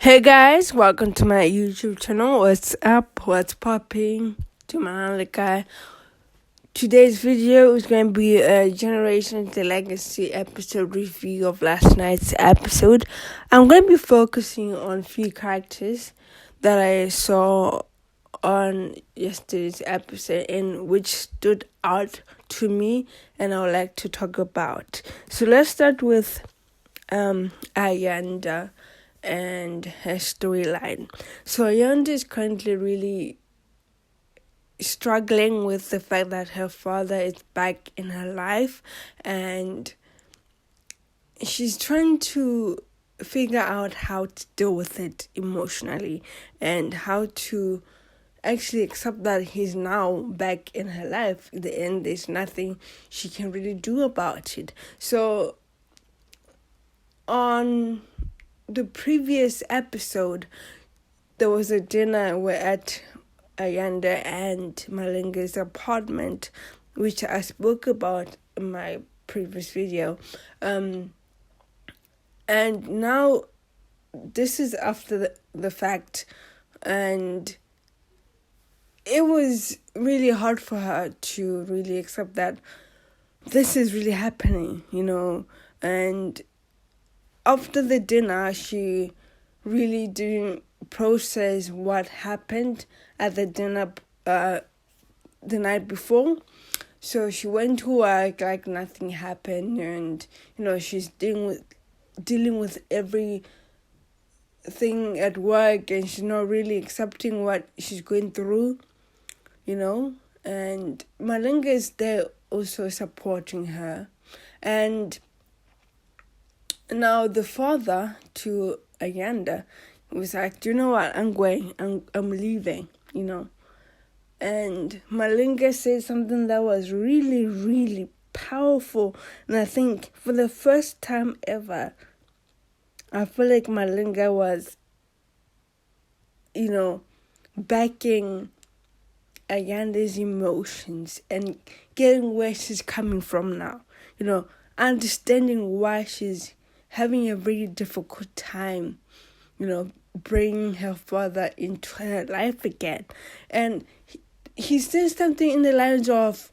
Hey guys, welcome to my YouTube channel. What's up? What's popping? To my other guy. Today's video is going to be a Generation the Legacy episode review of last night's episode. I'm going to be focusing on a few characters that I saw on yesterday's episode and which stood out to me and I would like to talk about. So let's start with Ayanda and her storyline. So Ayanda is currently really struggling with the fact that her father is back in her life and she's trying to figure out how to deal with it emotionally and how to actually accept that he's now back in her life. In the end, there's nothing she can really do about it. So on the previous episode, there was a dinner we're at Ayanda and Malinga's apartment, which I spoke about in my previous video. And now this is after the fact, and it was really hard for her to really accept that this is really happening, and after the dinner, she really didn't process what happened at the dinner the night before. So she went to work like nothing happened, and she's dealing with everything at work, and she's not really accepting what she's going through, and Malinga is there also supporting her. And now the father to Ayanda was like, do you know what, I'm leaving, And Malinga said something that was really, really powerful. And I think for the first time ever, I feel like Malinga was, backing Ayanda's emotions and getting where she's coming from now. Understanding why she's having a really difficult time, bringing her father into her life again. And he says something in the lines of,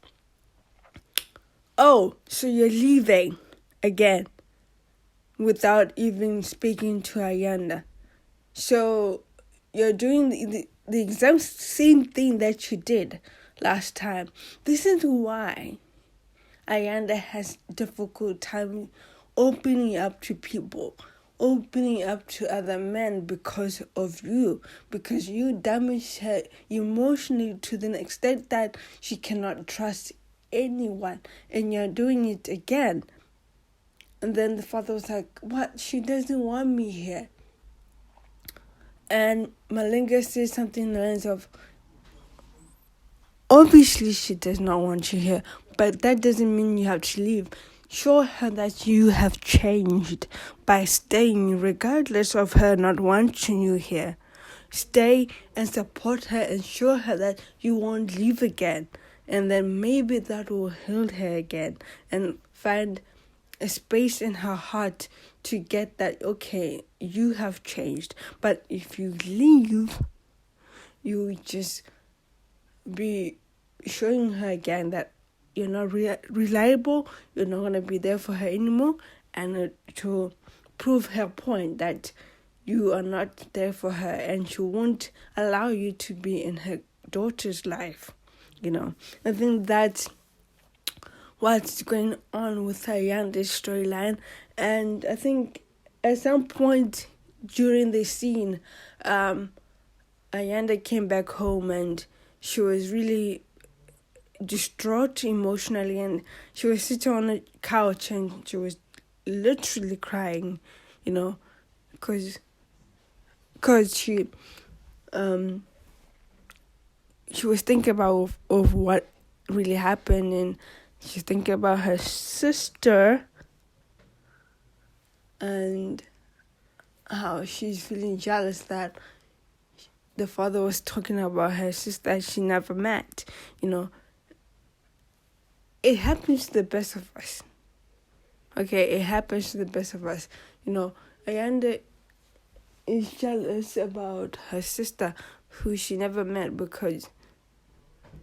oh, so you're leaving again, without even speaking to Ayanda. So you're doing the exact same thing that you did last time. This is why Ayanda has difficult time opening up to people, opening up to other men because of you, because you damaged her emotionally to the extent that she cannot trust anyone, and you're doing it again. And then the father was like, what? She doesn't want me here. And Malinga says something in the lines of, obviously she does not want you here, but that doesn't mean you have to leave. Show her that you have changed by staying regardless of her not wanting you here. Stay and support her and show her that you won't leave again. And then maybe that will heal her again and find a space in her heart to get that, okay, you have changed. But if you leave, you just be showing her again that you're not reliable, you're not going to be there for her anymore, and to prove her point that you are not there for her and she won't allow you to be in her daughter's life. I think that's what's going on with Ayanda's storyline. And I think at some point during the scene, Ayanda came back home and she was really distraught emotionally, and she was sitting on a couch and she was literally crying, because she was thinking about of what really happened, and she's thinking about her sister and how she's feeling jealous that the father was talking about her sister she never met. It happens to the best of us. Okay, it happens to the best of us. Ayanda is jealous about her sister, who she never met, because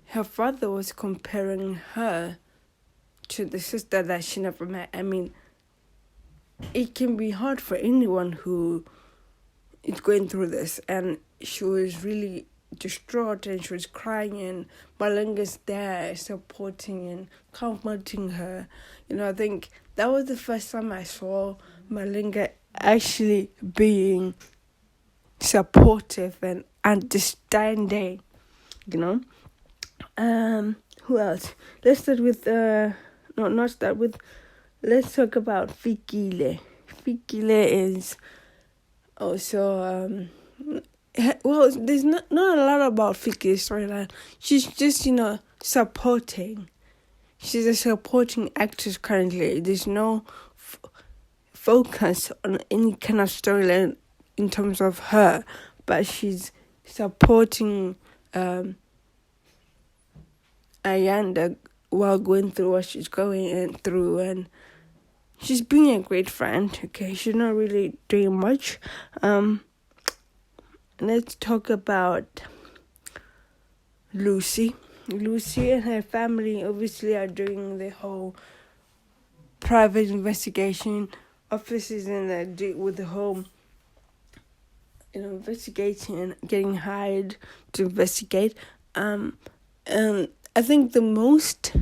her father was comparing her to the sister that she never met. I mean, it can be hard for anyone who is going through this, and she was really distraught and she was crying, and Malinga's there supporting and comforting her. I think that was the first time I saw Malinga actually being supportive and understanding, who else? Let's start with let's talk about Fikile. Fikile is also there's not a lot about Fikile's storyline. She's just supporting. She's a supporting actress currently. There's no focus on any kind of storyline in terms of her, but she's supporting Ayanda while going through what she's going through, and she's being a great friend. Okay, she's not really doing much. Let's talk about Lucy. Lucy and her family obviously are doing the whole private investigation offices and with the whole investigating and getting hired to investigate. And I think the most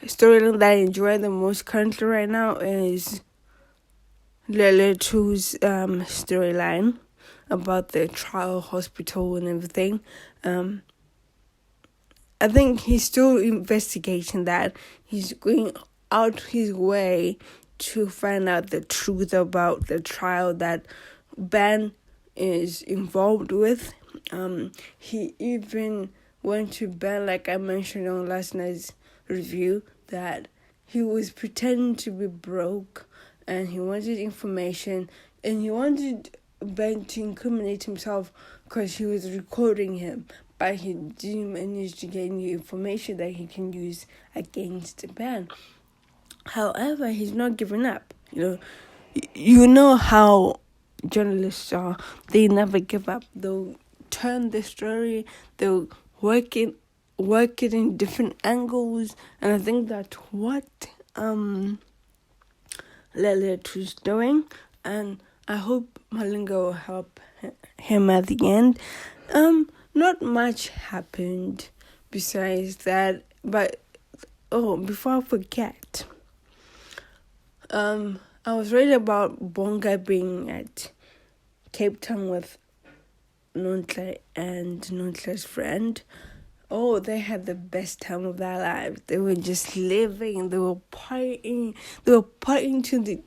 storyline that I enjoy the most currently right now is Leletu's storyline about the trial hospital and everything. I think he's still investigating that. He's going out his way to find out the truth about the trial that Ben is involved with. He even went to Ben, like I mentioned on last night's review, that he was pretending to be broke and he wanted information, and he wanted Ben to incriminate himself because he was recording him, but he didn't manage to get any information that he can use against Ben. However, he's not giving up. You know how journalists are. They never give up. They'll turn the story. They'll work it in different angles, and I think that's what Leletu's doing, and I hope Malinga will help him at the end. Not much happened besides that, but before I forget, I was reading about Bonga being at Cape Town with Nontle and Nontle's friend. Oh, they had the best time of their lives. They were just living. They were partying. They were partying to the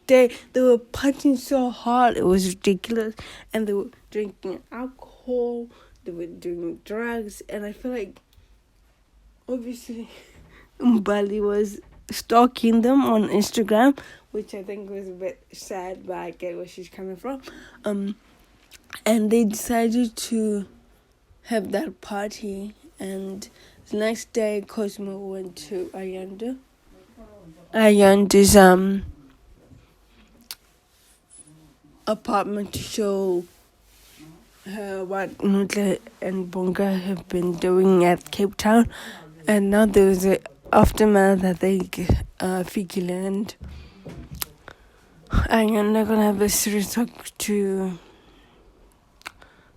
day. They were partying so hard. It was ridiculous. And they were drinking alcohol. They were doing drugs. And I feel like, obviously, Mbali was stalking them on Instagram, which I think was a bit sad, but I get where she's coming from. And they decided to have that party, and the next day Cosmo went to Ayanda's apartment to show her what Nutla and Bonga have been doing at Cape Town, and now there was an aftermath. I think Fikile and Ayanda gonna have a serious talk to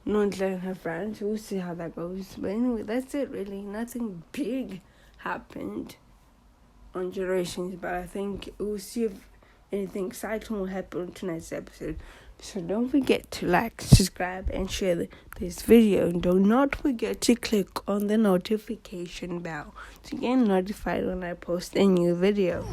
Nontle and her friends. We'll see how that goes. But anyway, that's it really. Nothing big happened on Generations, but I think we'll see if anything exciting will happen on tonight's episode. So don't forget to like, subscribe, and share this video. And do not forget to click on the notification bell to get notified when I post a new video.